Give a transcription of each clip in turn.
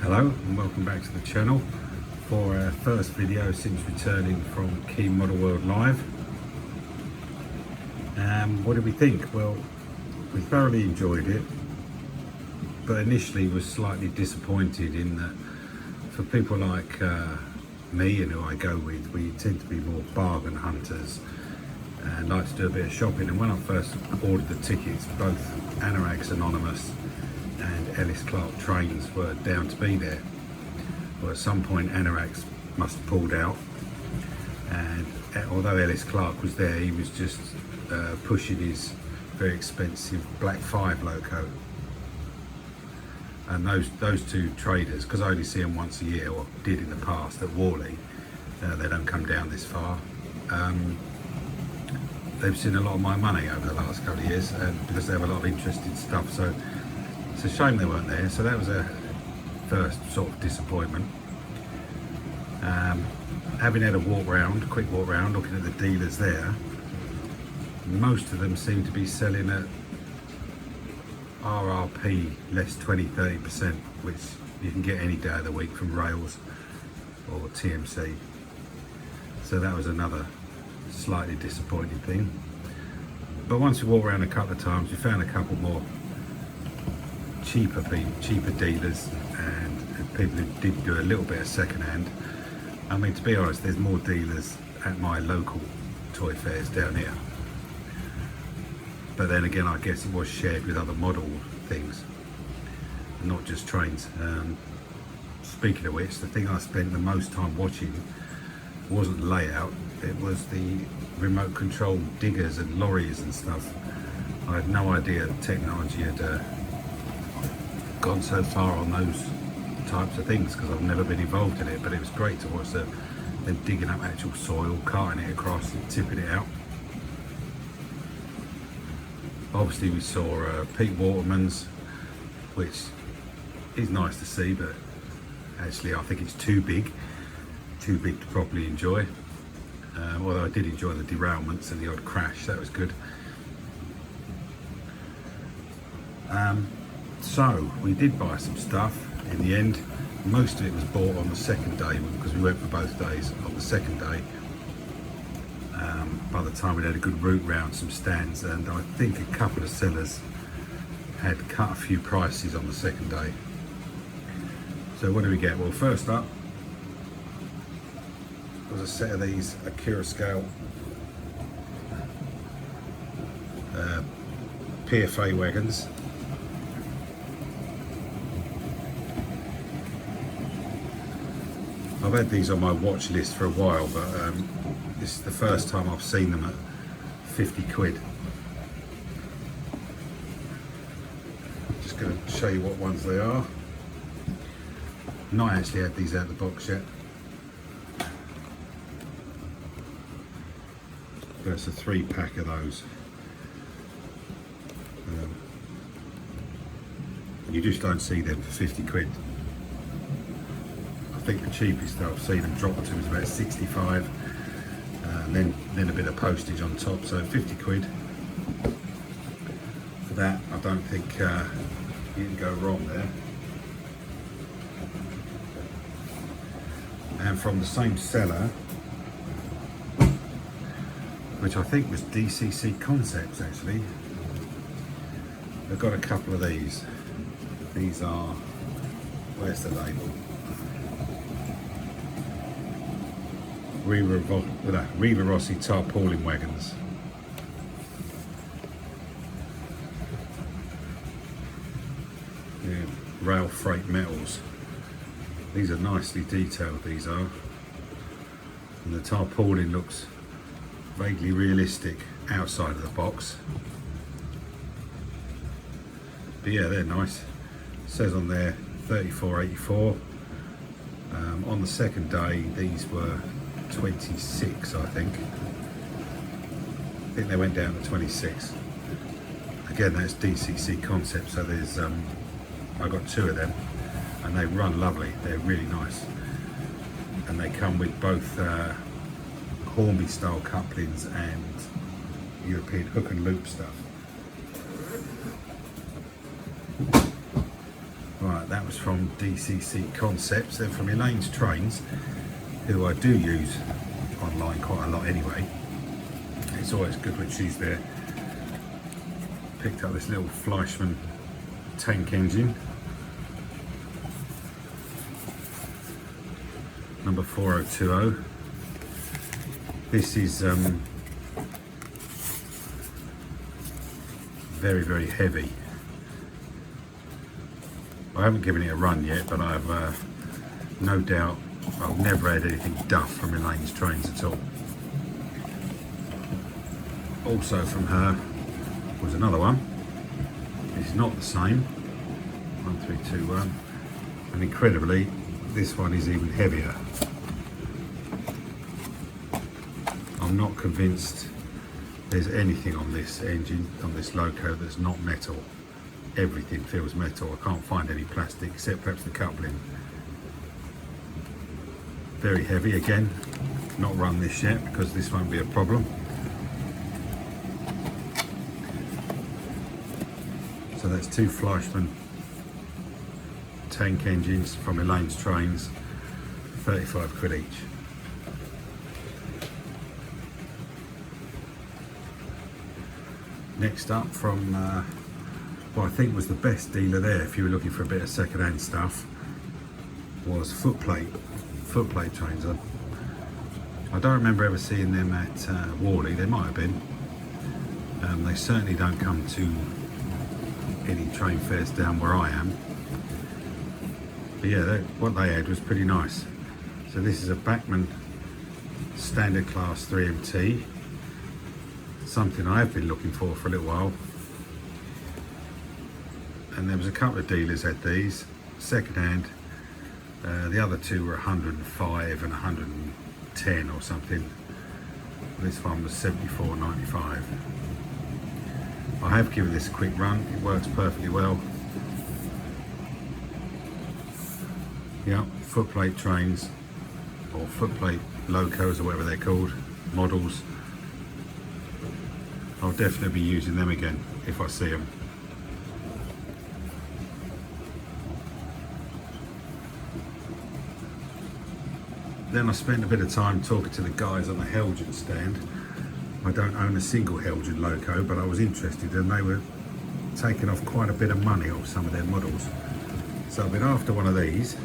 Hello and welcome back to the channel for our first video since returning from Key Model World Live. What did we think? Well, we thoroughly enjoyed it, but initially was slightly disappointed in that for people like me and who I go with, we tend to be more bargain hunters and like to do a bit of shopping. And when I first ordered the tickets, both Anorak's Anonymous and Ellis Trains were down to be there. Well, at some point Anorak's must have pulled out, and although Ellis Clark was there, he was just pushing his very expensive Black 5 loco. And those two traders, because I only see them once a year, or did in the past at Warley, they don't come down this far. They've seen a lot of my money over the last couple of years, because they have a lot of interesting stuff. So it's a shame they weren't there. So that was a first sort of disappointment. Having had a quick walk round, looking at the dealers there, most of them seem to be selling at RRP less 20-30%, which you can get any day of the week from Rails or TMC. So that was another slightly disappointing thing. But once we walked around a couple of times, we found a couple more cheaper dealers and people who did do a little bit of second-hand. I mean, to be honest, there's more dealers at my local toy fairs down here. But then again, I guess it was shared with other model things, not just trains. Speaking of which, the thing I spent the most time watching wasn't layout, it was the remote control diggers and lorries and stuff. I had no idea the technology had gone so far on those types of things, because I've never been involved in it, but it was great to watch them digging up actual soil, carting it across and tipping it out. Obviously we saw Pete Waterman's, which is nice to see, but actually I think it's too big to properly enjoy. Although I did enjoy the derailments and the odd crash, that was good. So we did buy some stuff in the end. Most of it was bought on the second day, because we went for both days. On the second day, by the time we'd had a good route round some stands, and I think a couple of sellers had cut a few prices on the second day. So what do we get? Well, first up was a set of these Akira scale PFA wagons. I've had these on my watch list for a while, but this is the first time I've seen them at 50 quid. Just going to show you what ones they are. Not actually had these out of the box yet. That's a 3-pack of those. You just don't see them for 50 quid. I think the cheapest I've seen them drop to is about 65, and then a bit of postage on top, so 50 quid. For that, I don't think you can go wrong there. And from the same seller, which I think was DCC Concepts actually, they've got a couple of these. These are, where's the label? Riva Rossi tarpaulin wagons. Yeah, rail freight metals. These are nicely detailed, these are. And the tarpaulin looks vaguely realistic outside of the box. But yeah, they're nice. It says on there 34.84. On the second day, these were 26, I think. I think they went down to 26. Again, that's DCC Concept, so there's I got 2 of them, and they run lovely. They're really nice, and they come with both Hornby style couplings and European hook and loop stuff. Right, That was from DCC Concepts. They're from Ellis Trains, who I do use online quite a lot anyway. It's always good when she's there. Picked up this little Fleischmann tank engine, number 4020. This is very, very heavy. I haven't given it a run yet, but I've no doubt I've never had anything duff from Ellis Trains at all. Also from her was another one. It's not the same. 1321, and incredibly, this one is even heavier. I'm not convinced there's anything on this engine, on this loco, that's not metal. Everything feels metal. I can't find any plastic except perhaps the coupling. Very heavy again. Not run this yet because this won't be a problem. So that's two Fleischmann tank engines from Ellis Trains, 35 quid each. Next up from what I think was the best dealer there if you were looking for a bit of second-hand stuff, was Footplate trains. I don't remember ever seeing them at Warley. They might have been. They certainly don't come to any train fairs down where I am. But yeah, what they had was pretty nice. So this is a Bachmann standard class 3MT, something I have been looking for a little while. And there was a couple of dealers had these, second hand. The other two were 105 and 110 or something. This one was 74.95. I have given this a quick run. It works perfectly well. Yeah, Footplate trains, or Footplate locos, or whatever they're called, models. I'll definitely be using them again if I see them. Then I spent a bit of time talking to the guys on the Heljan stand. I don't own a single Heljan loco, but I was interested, and they were taking off quite a bit of money off some of their models. So I've been after one of these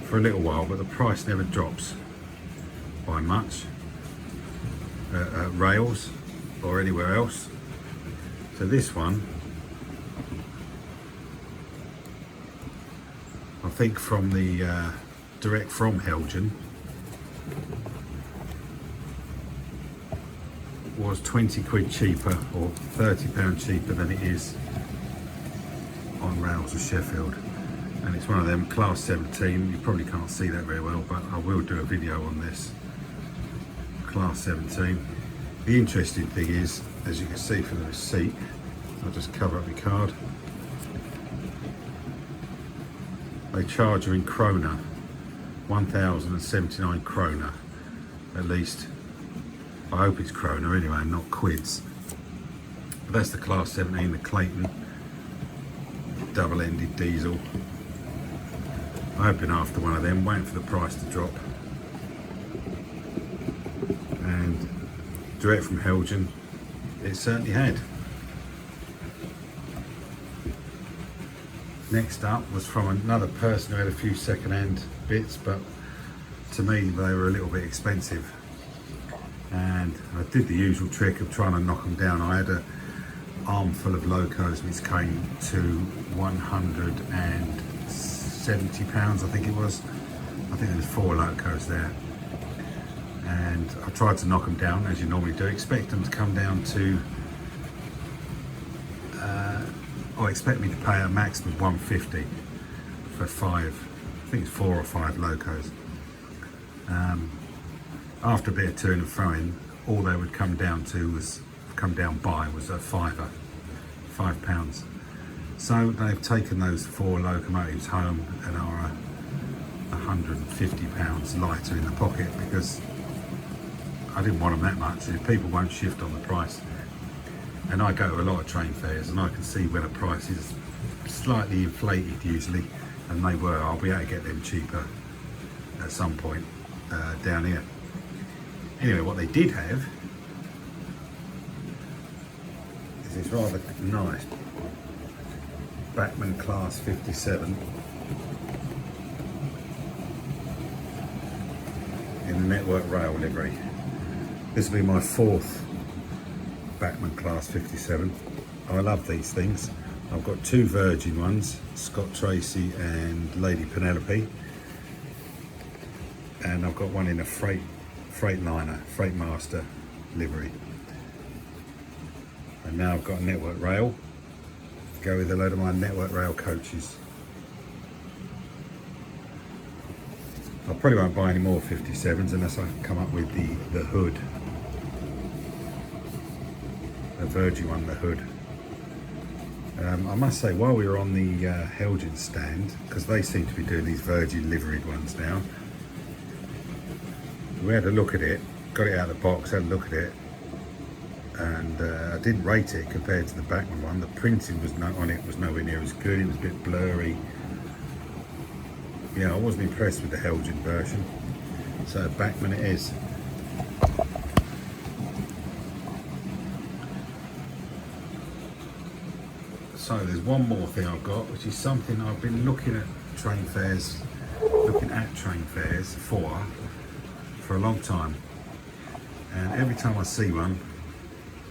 for a little while, but the price never drops by much at rails or anywhere else. So this one, I think from the direct from Heljan, was 20 quid cheaper or £30 cheaper than it is on rails of Sheffield. And it's one of them class 17. You probably can't see that very well, but I will do a video on this class 17. The interesting thing is, as you can see from the receipt, I'll just cover up my card, they charge her in krona, 1,079 krona at least. I hope it's krona anyway, not quids. But that's the class 17, the Clayton double-ended diesel. I have been after one of them, waiting for the price to drop. And direct from Heljan, it certainly had. Next up was from another person who had a few second-hand bits, but to me they were a little bit expensive. And I did the usual trick of trying to knock them down. I had an armful of locos which came to £170, I think it was. I think there was 4 locos there. And I tried to knock them down as you normally do. Expect them to come down to, I expect me to pay a maximum of 150 for 5, I think it's 4 or 5 locos. After a bit of turn and throwing, all they would come down was a fiver, £5. So they've taken those 4 locomotives home and are £150 lighter in the pocket, because I didn't want them that much. People won't shift on the price. And I go to a lot of train fairs and I can see when a price is slightly inflated usually, and they were. I'll be able to get them cheaper at some point down here. Anyway, what they did have is this rather nice Bachmann Class 57 in the Network Rail livery. This will be my 4th Bachmann Class 57. I love these things. I've got 2 Virgin ones, Scott Tracy and Lady Penelope, and I've got one in a Freightliner, Freightmaster livery. And now I've got a Network Rail to go with a load of my Network Rail coaches. I probably won't buy any more 57s unless I come up with the hood. The Virgin one, the hood. I must say, while we were on the Heljan stand, because they seem to be doing these Virgin liveried ones now, we had a look at it, got it out of the box, had a look at it, and I didn't rate it compared to the Bachmann one. The printing on it was nowhere near as good. It was a bit blurry. Yeah, I wasn't impressed with the Heljan version, so Bachmann it is. So there's one more thing I've got, which is something I've been looking at train fares for a long time, and every time I see one,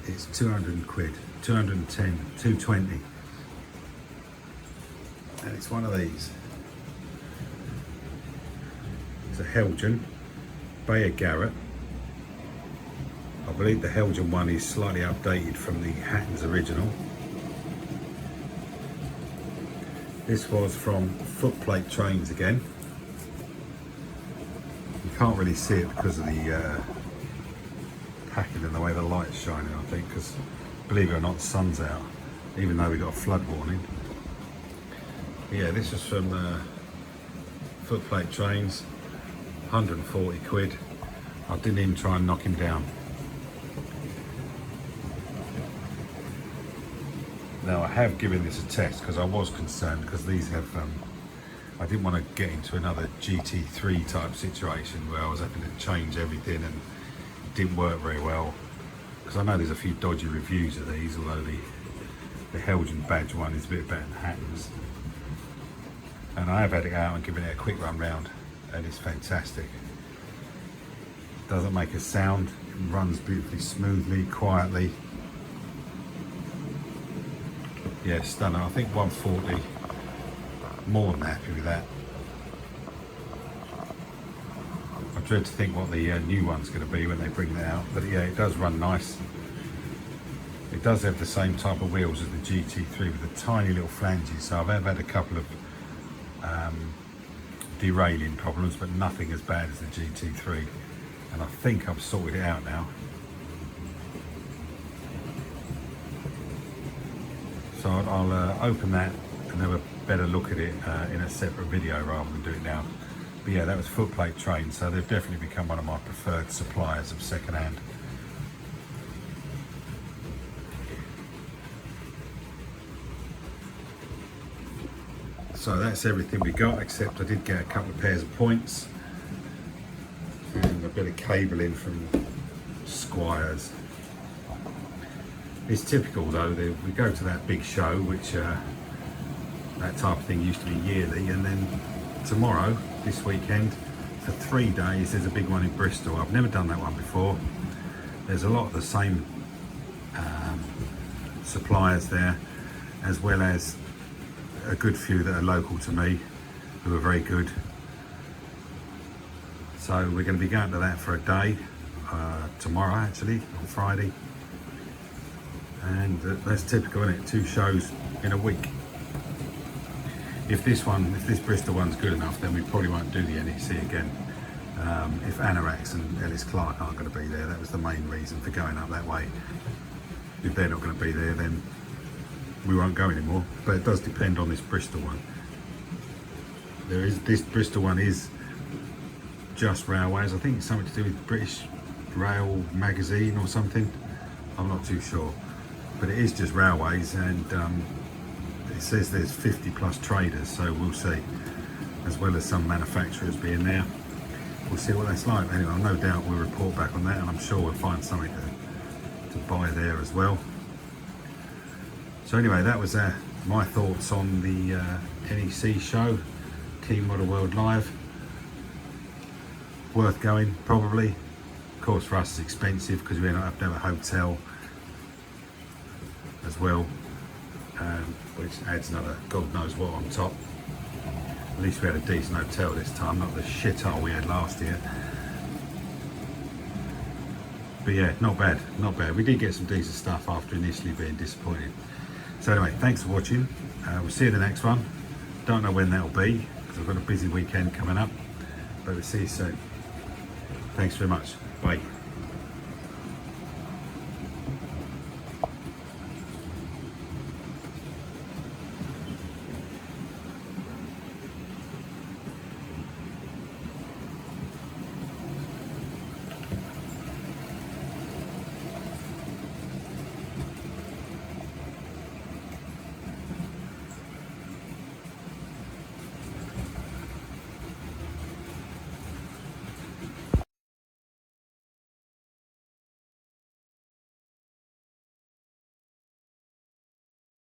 it's 200 quid, 210, 220, and it's one of these. It's a Heljan Beyer-Garratt. I believe the Heljan one is slightly updated from the Hatton's original. This was from Footplate Trains again. You can't really see it because of the packing and the way the light's shining, I think, because believe it or not, the sun's out, even though we got a flood warning. But yeah, this was from Footplate Trains, 140 quid. I didn't even try and knock him down. Now I have given this a test because I was concerned, because these have, I didn't want to get into another GT3 type situation where I was having to change everything and it didn't work very well. Because I know there's a few dodgy reviews of these, although the Heljan badge one is a bit better than Hatton's. And I have had it out and given it a quick run round, and it's fantastic. It doesn't make a sound, it runs beautifully smoothly, quietly. Yeah, stunner. I think 140, more than happy with that. I dread to think what the new one's going to be when they bring that out, but yeah, it does run nice. It does have the same type of wheels as the GT3 with the tiny little flanges, so I've had a couple of derailing problems, but nothing as bad as the GT3, and I think I've sorted it out now. So I'll open that and have a better look at it in a separate video rather than do it now. But yeah, that was Footplate Trains, so they've definitely become one of my preferred suppliers of second-hand. So that's everything we got, except I did get a couple of pairs of points and a bit of cabling from Squires. It's typical though, we go to that big show, which that type of thing used to be yearly, and then tomorrow, this weekend, for 3 days, there's a big one in Bristol. I've never done that one before. There's a lot of the same suppliers there, as well as a good few that are local to me, who are very good. So we're going to be going to that for a day, tomorrow actually, on Friday. And that's typical, isn't it? 2 shows in a week. If this Bristol one's good enough, then we probably won't do the NEC again. If Anorax and Ellis Clark aren't going to be there, that was the main reason for going up that way. If they're not going to be there, then we won't go anymore. But it does depend on this Bristol one. This Bristol one is just railways. I think it's something to do with British Rail magazine or something. I'm not too sure. But it is just railways, and it says there's 50 plus traders, so we'll see, as well as some manufacturers being there. We'll see what that's like. Anyway, no doubt we'll report back on that, and I'm sure we'll find something to buy there as well. So anyway, that was my thoughts on the NEC show, Key Model World Live. Worth going, probably. Of course, for us it's expensive because we don't have to have a hotel as well, which adds another God knows what on top. At least we had a decent hotel this time, not the shithole we had last year. But yeah, not bad, not bad. We did get some decent stuff after initially being disappointed. So anyway, thanks for watching. We'll see you in the next one. Don't know when that'll be because I've got a busy weekend coming up, but we'll see you soon. Thanks very much. Bye.